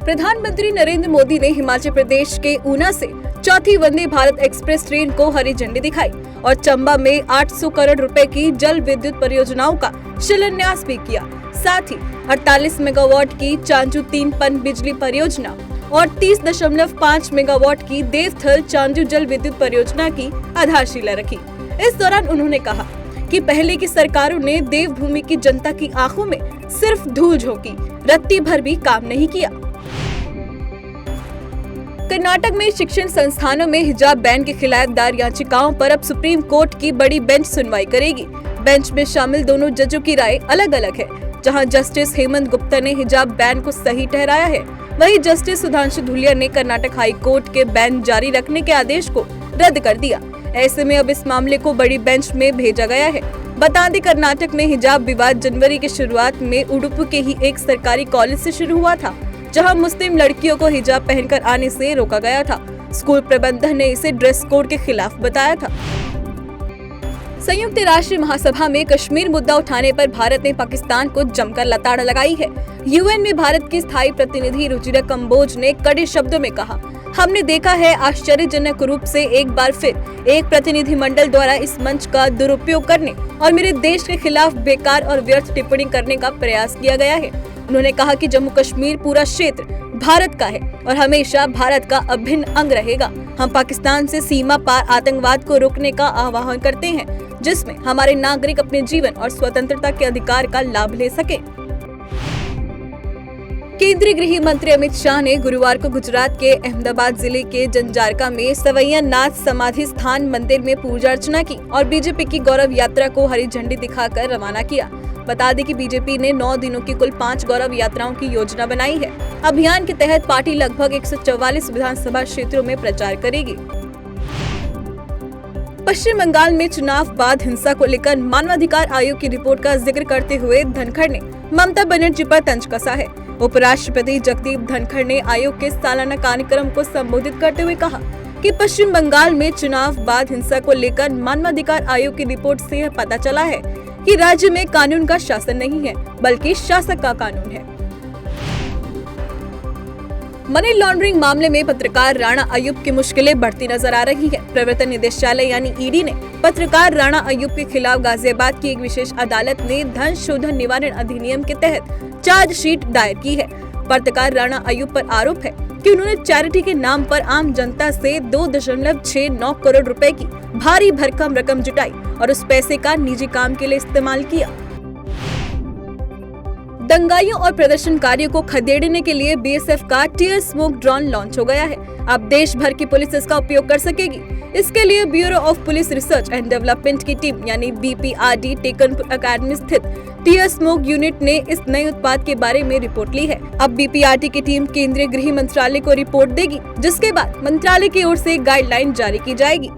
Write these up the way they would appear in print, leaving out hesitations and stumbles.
प्रधानमंत्री नरेंद्र मोदी ने हिमाचल प्रदेश के ऊना से चौथी वंदे भारत एक्सप्रेस ट्रेन को हरी झंडी दिखाई और चंबा में 800 करोड़ रुपए की जल विद्युत परियोजनाओं का शिलान्यास भी किया। साथ ही 48 मेगावाट की चांजू 3 पन बिजली परियोजना और 30.5 मेगावाट की देवथल चांजू जल विद्युत परियोजना की आधारशिला रखी। इस दौरान उन्होंने कहा कि पहले की सरकारों ने देवभूमि की जनता की आंखों में सिर्फ धूल झोंकी, रत्ती भर भी काम नहीं किया। कर्नाटक में शिक्षण संस्थानों में हिजाब बैन के खिलाफ दायर याचिकाओं पर अब सुप्रीम कोर्ट की बड़ी बेंच सुनवाई करेगी। बेंच में शामिल दोनों जजों की राय अलग अलग है। जहां जस्टिस हेमंत गुप्ता ने हिजाब बैन को सही ठहराया है, वहीं जस्टिस सुधांशु धूलिया ने कर्नाटक हाई कोर्ट के बैन जारी रखने के आदेश को रद्द कर दिया। ऐसे में अब इस मामले को बड़ी बेंच में भेजा गया है। बता दें, कर्नाटक में हिजाब विवाद जनवरी की शुरुआत में उडुपी के ही एक सरकारी कॉलेज से शुरू हुआ था, जहां मुस्लिम लड़कियों को हिजाब पहनकर आने से रोका गया था। स्कूल प्रबंधन ने इसे ड्रेस कोड के खिलाफ बताया था। संयुक्त राष्ट्र महासभा में कश्मीर मुद्दा उठाने पर भारत ने पाकिस्तान को जमकर लताड़ लगाई है। यूएन में भारत की स्थायी प्रतिनिधि रुचिरा कंबोज ने कड़े शब्दों में कहा, हमने देखा है आश्चर्यजनक रूप से एक बार फिर एक प्रतिनिधिमंडल द्वारा इस मंच का दुरुपयोग करने और मेरे देश के खिलाफ बेकार और व्यर्थ टिप्पणी करने का प्रयास किया गया है। उन्होंने कहा कि जम्मू कश्मीर पूरा क्षेत्र भारत का है और हमेशा भारत का अभिन्न अंग रहेगा। हम पाकिस्तान से सीमा पार आतंकवाद को रोकने का आह्वान करते हैं, जिसमें हमारे नागरिक अपने जीवन और स्वतंत्रता के अधिकार का लाभ ले सके। केंद्रीय गृह मंत्री अमित शाह ने गुरुवार को गुजरात के अहमदाबाद जिले के जंजारका में सवैया नाथ समाधि स्थान मंदिर में पूजा अर्चना की और बीजेपी की गौरव यात्रा को हरी झंडी दिखाकर रवाना किया। बता दें कि बीजेपी ने 9 दिनों की कुल 5 गौरव यात्राओं की योजना बनाई है। अभियान के तहत पार्टी लगभग 144 विधानसभा क्षेत्रों में प्रचार करेगी। पश्चिम बंगाल में चुनाव बाद हिंसा को लेकर मानवाधिकार आयोग की रिपोर्ट का जिक्र करते हुए धनखड़ ने ममता बनर्जी पर तंज कसा है। उपराष्ट्रपति जगदीप धनखड़ ने आयोग के सालाना कार्यक्रम को संबोधित करते हुए कहा कि पश्चिम बंगाल में चुनाव बाद हिंसा को लेकर मानवाधिकार आयोग की रिपोर्ट से यह पता चला है कि राज्य में कानून का शासन नहीं है, बल्कि शासक का कानून है। मनी लॉन्ड्रिंग मामले में पत्रकार राणा अयूब की मुश्किलें बढ़ती नजर आ रही है। प्रवर्तन निदेशालय यानी ईडी ने पत्रकार राणा अयूब के खिलाफ गाजियाबाद की एक विशेष अदालत ने धन शोधन निवारण अधिनियम के तहत चार्जशीट दायर की है। पत्रकार राणा अयूब पर आरोप है कि उन्होंने चैरिटी के नाम पर आम जनता से 2.69 करोड़ रुपए की भारी भरकम रकम जुटाई और उस पैसे का निजी काम के लिए इस्तेमाल किया। दंगाइयों और प्रदर्शनकारियों को खदेड़ने के लिए बीएसएफ का टीयर स्मोक ड्रोन लॉन्च हो गया है। अब देश भर की पुलिस इसका उपयोग कर सकेगी। इसके लिए bureau of police research and development की टीम यानी बीपीआरडी टेकनपुर अकेडमी स्थित टीयर स्मोक यूनिट ने इस नए उत्पाद के बारे में रिपोर्ट ली है। अब बीपीआरडी की टीम केंद्रीय गृह मंत्रालय को रिपोर्ट देगी, जिसके बाद मंत्रालय की ओर से गाइडलाइन जारी की जाएगी।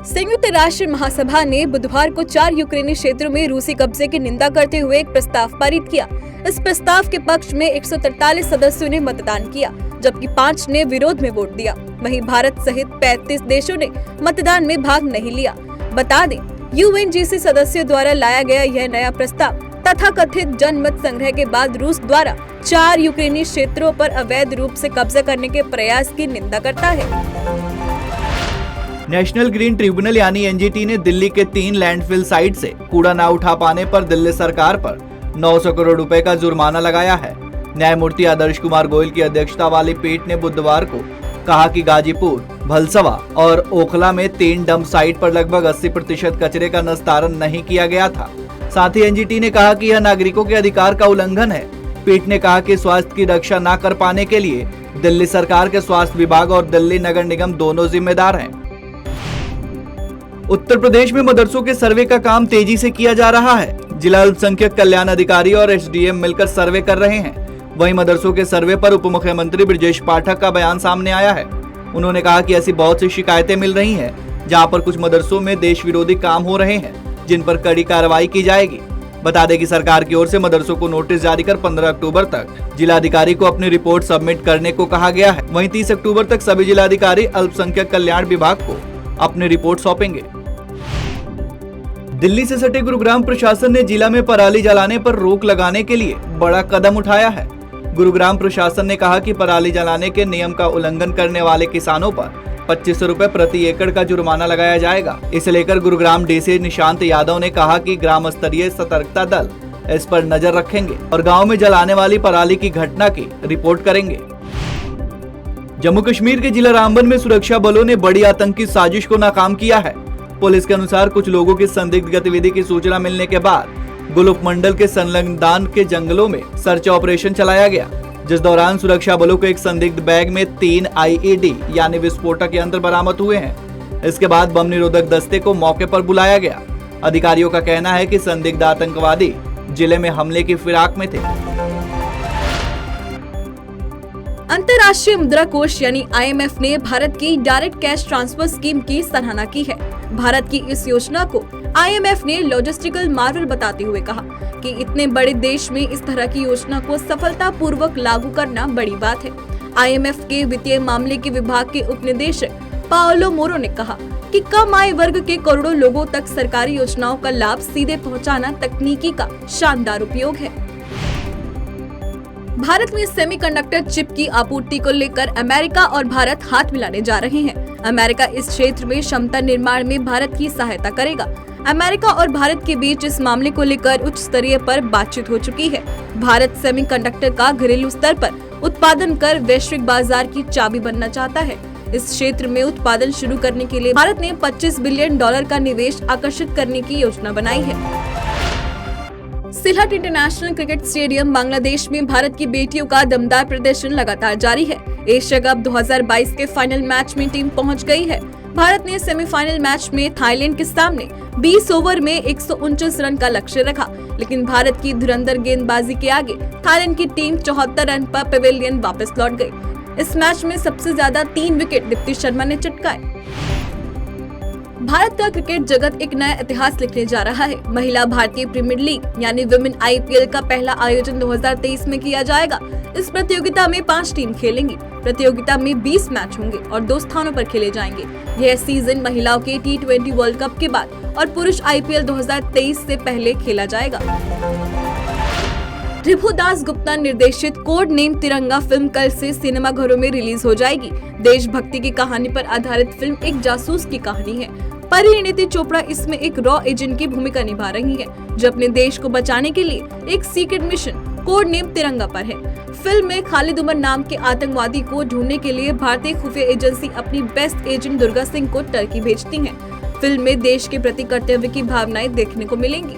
संयुक्त राष्ट्र महासभा ने बुधवार को 4 यूक्रेनी क्षेत्रों में रूसी कब्जे की निंदा करते हुए एक प्रस्ताव पारित किया। इस प्रस्ताव के पक्ष में 143 सदस्यों ने मतदान किया, जबकि 5 ने विरोध में वोट दिया। वहीं भारत सहित 35 देशों ने मतदान में भाग नहीं लिया। बता दें, यूएनजीसी सदस्यों द्वारा लाया गया यह नया प्रस्ताव तथाकथित जनमत संग्रह के बाद रूस द्वारा 4 यूक्रेनी क्षेत्रों पर अवैध रूप से कब्जा करने के प्रयास की निंदा करता है। नेशनल ग्रीन ट्रिब्यूनल यानी एनजीटी ने दिल्ली के 3 लैंडफिल साइट से कूड़ा न उठा पाने पर दिल्ली सरकार पर 900 करोड़ रुपए का जुर्माना लगाया है। न्यायमूर्ति आदर्श कुमार गोयल की अध्यक्षता वाली पीठ ने बुधवार को कहा कि गाजीपुर, भलसवा और ओखला में 3 डंप साइट पर लगभग 80% कचरे का निस्तारण नहीं किया गया था। साथ ही एनजीटी ने कहा कि यह नागरिकों के अधिकार का उल्लंघन है। पीठ ने कहा कि स्वास्थ्य की रक्षा न कर पाने के लिए दिल्ली सरकार के स्वास्थ्य विभाग और दिल्ली नगर निगम दोनों जिम्मेदार हैं। उत्तर प्रदेश में मदरसों के सर्वे का काम तेजी से किया जा रहा है। जिला अल्पसंख्यक कल्याण अधिकारी और एसडीएम मिलकर सर्वे कर रहे हैं। वहीं मदरसों के सर्वे पर उप मुख्यमंत्री ब्रजेश पाठक का बयान सामने आया है। उन्होंने कहा कि ऐसी बहुत सी शिकायतें मिल रही हैं, जहां पर कुछ मदरसों में देश विरोधी काम हो रहे हैं, जिन पर कड़ी कार्रवाई की जाएगी। बता दें कि सरकार की ओर से मदरसों को नोटिस जारी कर 15 अक्टूबर तक जिलाधिकारी को अपनी रिपोर्ट सबमिट करने को कहा गया है। वहीं 30 अक्टूबर तक सभी जिलाधिकारी अल्पसंख्यक कल्याण विभाग को अपनी रिपोर्ट सौंपेंगे। दिल्ली से सटे गुरुग्राम प्रशासन ने जिला में पराली जलाने पर रोक लगाने के लिए बड़ा कदम उठाया है। गुरुग्राम प्रशासन ने कहा कि पराली जलाने के नियम का उल्लंघन करने वाले किसानों पर 2500 रुपए प्रति एकड़ का जुर्माना लगाया जाएगा। इसे लेकर गुरुग्राम डीसी निशांत यादव ने कहा कि ग्राम स्तरीय सतर्कता दल इस पर नजर रखेंगे और गांव में जलाने वाली पराली की घटना की रिपोर्ट करेंगे। जम्मू कश्मीर के जिला रामबन में सुरक्षा बलों ने बड़ी आतंकी साजिश को नाकाम किया है। पुलिस के अनुसार कुछ लोगों की संदिग्ध गतिविधि की सूचना मिलने के बाद गुलुप मंडल के संलग्न के जंगलों में सर्च ऑपरेशन चलाया गया, जिस दौरान सुरक्षा बलों को एक संदिग्ध बैग में 3 IED यानी विस्फोटक यंत्र बरामद हुए हैं। इसके बाद बम निरोधक दस्ते को मौके पर बुलाया गया। अधिकारियों का कहना है कि संदिग्ध आतंकवादी जिले में हमले की फिराक में थे। अंतर्राष्ट्रीय मुद्रा कोष यानी IMF ने भारत की डायरेक्ट कैश ट्रांसफर स्कीम की सराहना की है। भारत की इस योजना को IMF ने लॉजिस्टिकल मार्वल बताते हुए कहा कि इतने बड़े देश में इस तरह की योजना को सफलतापूर्वक लागू करना बड़ी बात है। IMF के वित्तीय मामले के विभाग के उप निदेशक पाओलो मोरो ने कहा कि कम आय वर्ग के करोड़ों लोगों तक सरकारी योजनाओं का लाभ सीधे पहुंचाना तकनीकी का शानदार उपयोग है। भारत में सेमीकंडक्टर चिप की आपूर्ति को लेकर अमेरिका और भारत हाथ मिलाने जा रहे हैं। अमेरिका इस क्षेत्र में क्षमता निर्माण में भारत की सहायता करेगा। अमेरिका और भारत के बीच इस मामले को लेकर उच्च स्तरीय पर बातचीत हो चुकी है। भारत सेमीकंडक्टर का घरेलू स्तर पर उत्पादन कर वैश्विक बाजार की चाबी बनना चाहता है। इस क्षेत्र में उत्पादन शुरू करने के लिए भारत ने $25 बिलियन का निवेश आकर्षित करने की योजना बनाई है। Sylhet international cricket stadium Bangladesh में भारत की बेटियों का दमदार प्रदर्शन लगातार जारी है। एशिया कप 2022 के फाइनल मैच में टीम पहुंच गई है। भारत ने सेमीफाइनल मैच में थाईलैंड के सामने 20 ओवर में 149 रन का लक्ष्य रखा, लेकिन भारत की धुरंधर गेंदबाजी के आगे थाईलैंड की टीम 74 रन पर पवेलियन वापस लौट गई। इस मैच में सबसे ज्यादा 3 विकेट दीप्ति शर्मा ने चटकाए। भारत का क्रिकेट जगत एक नया इतिहास लिखने जा रहा है। महिला भारतीय प्रीमियर लीग यानी विमेन IPL का पहला आयोजन 2023 में किया जाएगा। इस प्रतियोगिता में 5 टीम खेलेंगी। प्रतियोगिता में 20 मैच होंगे और 2 स्थानों पर खेले जाएंगे। यह सीजन महिलाओं के T20 वर्ल्ड कप के बाद और पुरुष IPL 2023 से पहले खेला जाएगा। रिभुदास गुप्ता निर्देशित कोड नेम तिरंगा फिल्म कल से सिनेमाघरों में रिलीज हो जाएगी। देशभक्ति की कहानी पर आधारित फिल्म एक जासूस की कहानी है। परिणीति चोपड़ा इसमें एक रॉ एजेंट की भूमिका निभा रही है, जो अपने देश को बचाने के लिए एक सीक्रेट मिशन कोड नेम तिरंगा पर है। फिल्म में खालिद उमर नाम के आतंकवादी को ढूंढने के लिए भारतीय खुफिया एजेंसी अपनी बेस्ट एजेंट दुर्गा सिंह को टर्की भेजती है। फिल्म में देश के प्रति कर्तव्य की भावनाएं देखने को मिलेंगी।